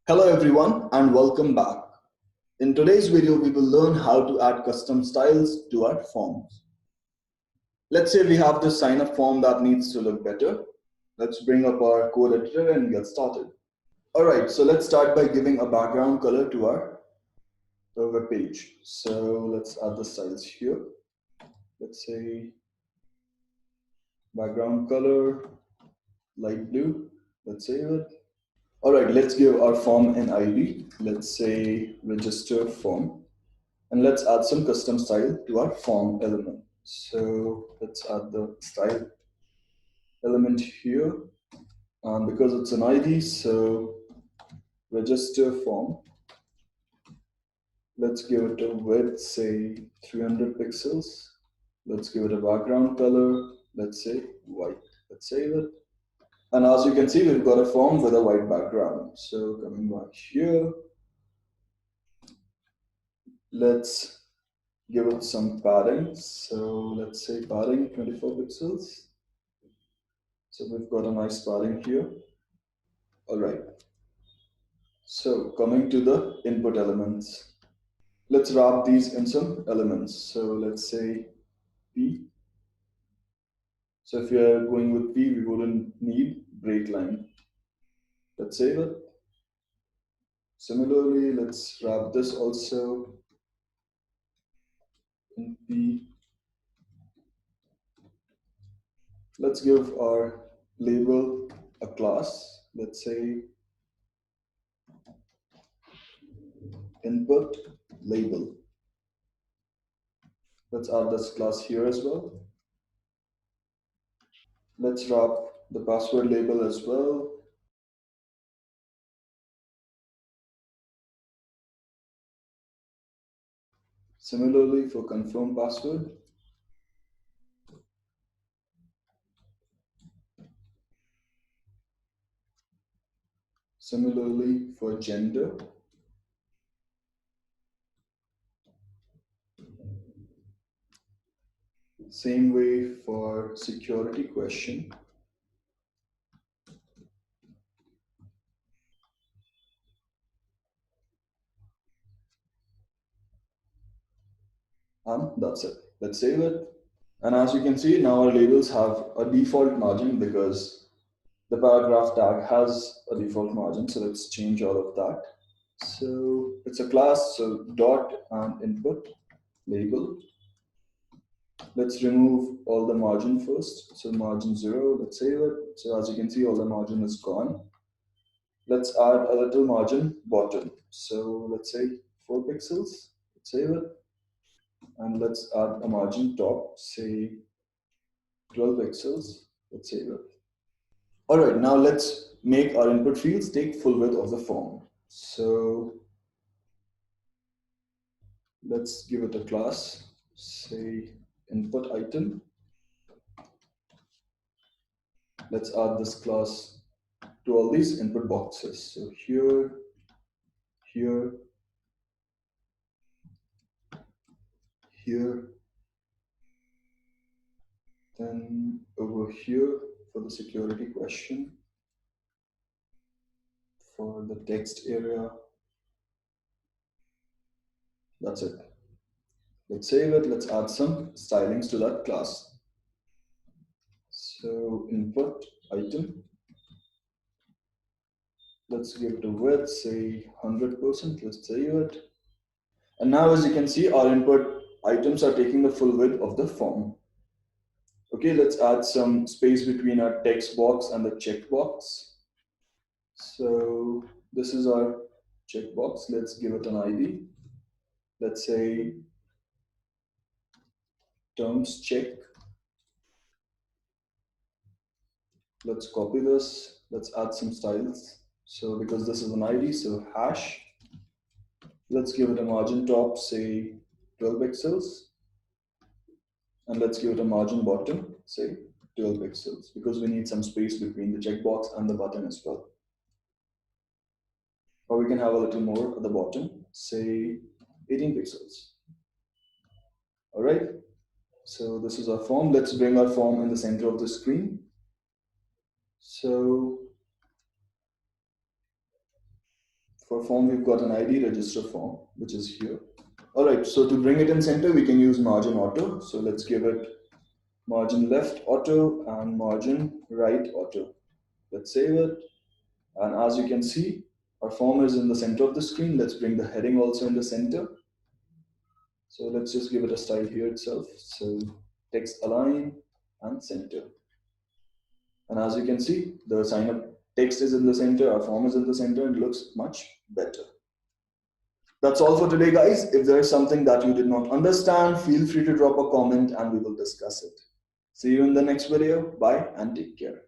Hello everyone and welcome back. In today's video, we will learn how to add custom styles to our forms. Let's say we have this sign up form that needs to look better. Let's bring up our code editor and get started. All right, so let's start by giving a background color to our web page. So let's add the styles here. Let's say background color, light blue. Let's save it. All right, let's give our form an ID. Let's say register form. And let's add some custom style to our form element. So let's add the style element here. And because it's an ID, so register form. Let's give it a width, say 300 pixels. Let's give it a background color, let's say white. Let's save it. And as you can see, we've got a form with a white background. So coming back here, let's give it some padding. So let's say padding 24 pixels. So we've got a nice padding here. All right. So coming to the input elements, let's wrap these in some elements. So let's say P. So if you're going with P, we wouldn't need break line. Let's save it. Similarly, let's wrap this also in P. Let's give our label a class. Let's say input label. Let's add this class here as well. Let's wrap the password label as well. Similarly for confirm password. Similarly for gender. Same way for security question. And that's it. Let's save it. And as you can see, now our labels have a default margin because the paragraph tag has a default margin. So let's change all of that. So it's a class, so dot and input label. Let's remove all the margin first. So margin 0, let's save it. So as you can see, all the margin is gone. Let's add a little margin bottom. So let's say 4 pixels, let's save it. And let's add a margin top, say 12 pixels, let's save it. All right, now let's make our input fields take full width of the form. So let's give it a class, say input item. Let's add this class to all these input boxes. So here, here, here, then over here for the security question, for the text area. That's it. Let's save it. Let's add some stylings to that class. So input item. Let's give it a width, say 100%. Let's save it. And now as you can see, our input items are taking the full width of the form. Okay, let's add some space between our text box and the checkbox. So this is our checkbox. Let's give it an ID. Let's say terms check. Let's copy this. Let's add some styles. So because this is an ID, so hash. Let's give it a margin top, say 12 pixels. And let's give it a margin bottom, say 12 pixels, because we need some space between the checkbox and the button as well. Or we can have a little more at the bottom, say 18 pixels. All right. So this is our form. Let's bring our form in the center of the screen. So For form, we've got an ID register form, which is here. All right, so to bring it in center, we can use margin auto. So let's give it margin left auto and margin right auto. Let's save it. And as you can see, our form is in the center of the screen. Let's bring the heading also in the center. So let's just give it a style here itself. So text align and center. And as you can see, the sign up text is in the center, our form is in the center, and it looks much better. That's all for today, guys. If there is something that you did not understand, feel free to drop a comment and we will discuss it. See you in the next video. Bye and take care.